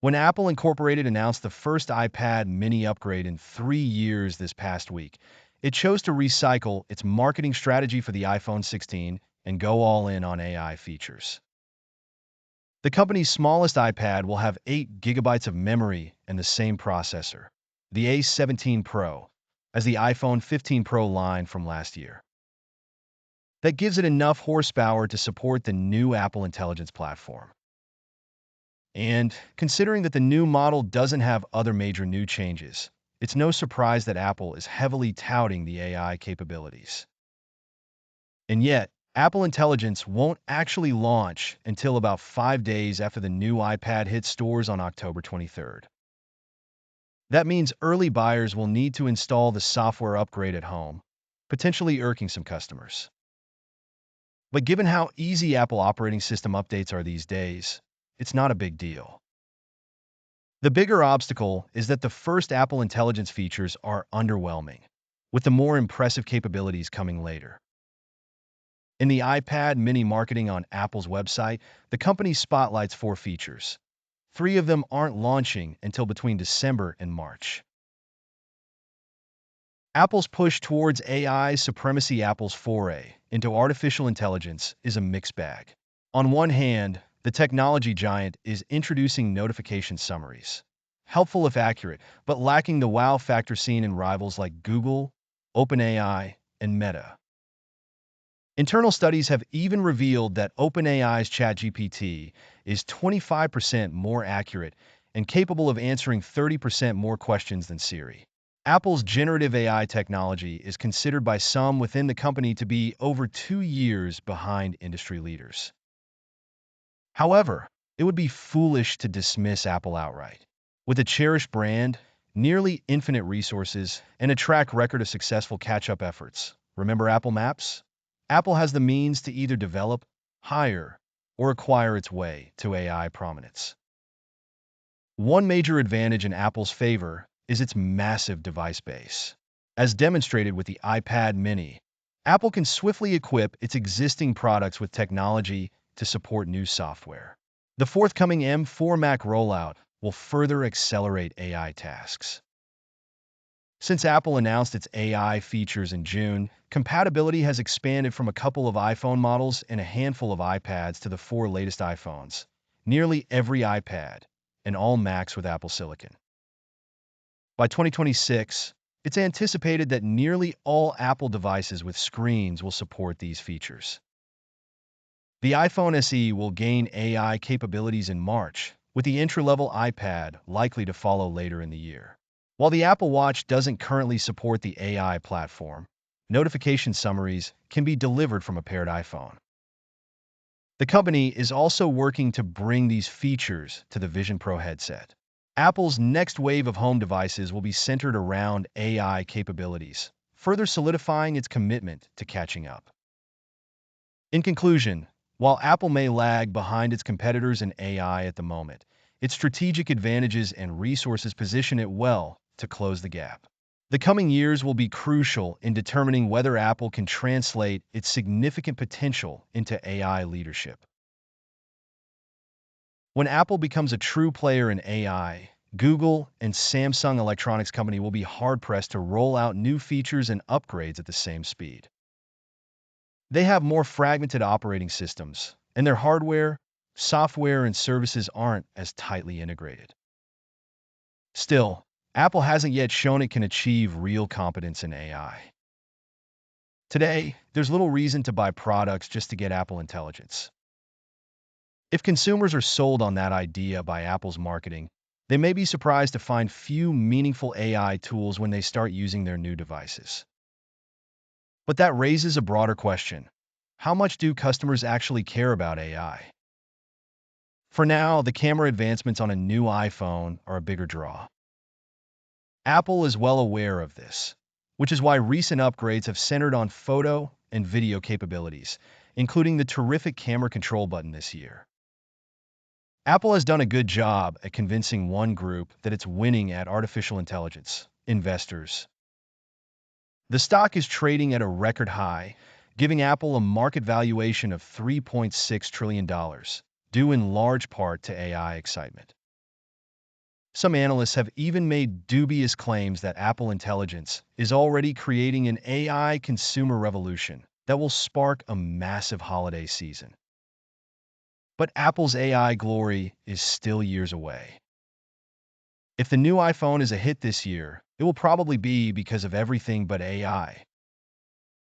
When Apple Incorporated announced the first iPad mini upgrade in 3 years this past week, it chose to recycle its marketing strategy for the iPhone 16 and go all in on AI features. The company's smallest iPad will have 8 gigabytes of memory and the same processor, the A17 Pro, as the iPhone 15 Pro line from last year. That gives it enough horsepower to support the new Apple Intelligence platform. And considering that the new model doesn't have other major new changes, it's no surprise that Apple is heavily touting the AI capabilities. And yet, Apple Intelligence won't actually launch until about 5 days after the new iPad hits stores on October 23rd. That means early buyers will need to install the software upgrade at home, potentially irking some customers. But given how easy Apple operating system updates are these days, it's not a big deal. The bigger obstacle is that the first Apple Intelligence features are underwhelming, with the more impressive capabilities coming later. In the iPad mini marketing on Apple's website, the company spotlights 4 features. 3 of them aren't launching until between December and March. Apple's push towards AI supremacy. Apple's foray into artificial intelligence is a mixed bag. On one hand, the technology giant is introducing notification summaries, helpful if accurate, but lacking the wow factor seen in rivals like Google, OpenAI, and Meta. Internal studies have even revealed that OpenAI's ChatGPT is 25% more accurate and capable of answering 30% more questions than Siri. Apple's generative AI technology is considered by some within the company to be over 2 years behind industry leaders. However, it would be foolish to dismiss Apple outright. With a cherished brand, nearly infinite resources, and a track record of successful catch-up efforts, remember Apple Maps? Apple has the means to either develop, hire, or acquire its way to AI prominence. One major advantage in Apple's favor is its massive device base. As demonstrated with the iPad mini, Apple can swiftly equip its existing products with technology to support new software. The forthcoming M4 Mac rollout will further accelerate AI tasks. Since Apple announced its AI features in June, compatibility has expanded from a couple of iPhone models and a handful of iPads to the 4 latest iPhones, nearly every iPad, and all Macs with Apple Silicon. By 2026, it's anticipated that nearly all Apple devices with screens will support these features. The iPhone SE will gain AI capabilities in March, with the entry-level iPad likely to follow later in the year. While the Apple Watch doesn't currently support the AI platform, notification summaries can be delivered from a paired iPhone. The company is also working to bring these features to the Vision Pro headset. Apple's next wave of home devices will be centered around AI capabilities, further solidifying its commitment to catching up. In conclusion, while Apple may lag behind its competitors in AI at the moment, its strategic advantages and resources position it well to close the gap. The coming years will be crucial in determining whether Apple can translate its significant potential into AI leadership. When Apple becomes a true player in AI, Google and Samsung Electronics Company will be hard-pressed to roll out new features and upgrades at the same speed. They have more fragmented operating systems, and their hardware, software, and services aren't as tightly integrated. Still, Apple hasn't yet shown it can achieve real competence in AI. Today, there's little reason to buy products just to get Apple Intelligence. If consumers are sold on that idea by Apple's marketing, they may be surprised to find few meaningful AI tools when they start using their new devices. But that raises a broader question. How much do customers actually care about AI? For now, the camera advancements on a new iPhone are a bigger draw. Apple is well aware of this, which is why recent upgrades have centered on photo and video capabilities, including the terrific camera control button this year. Apple has done a good job at convincing one group that it's winning at artificial intelligence: investors. The stock is trading at a record high, giving Apple a market valuation of $3.6 trillion, due in large part to AI excitement. Some analysts have even made dubious claims that Apple Intelligence is already creating an AI consumer revolution that will spark a massive holiday season. But Apple's AI glory is still years away. If the new iPhone is a hit this year, it will probably be because of everything but AI.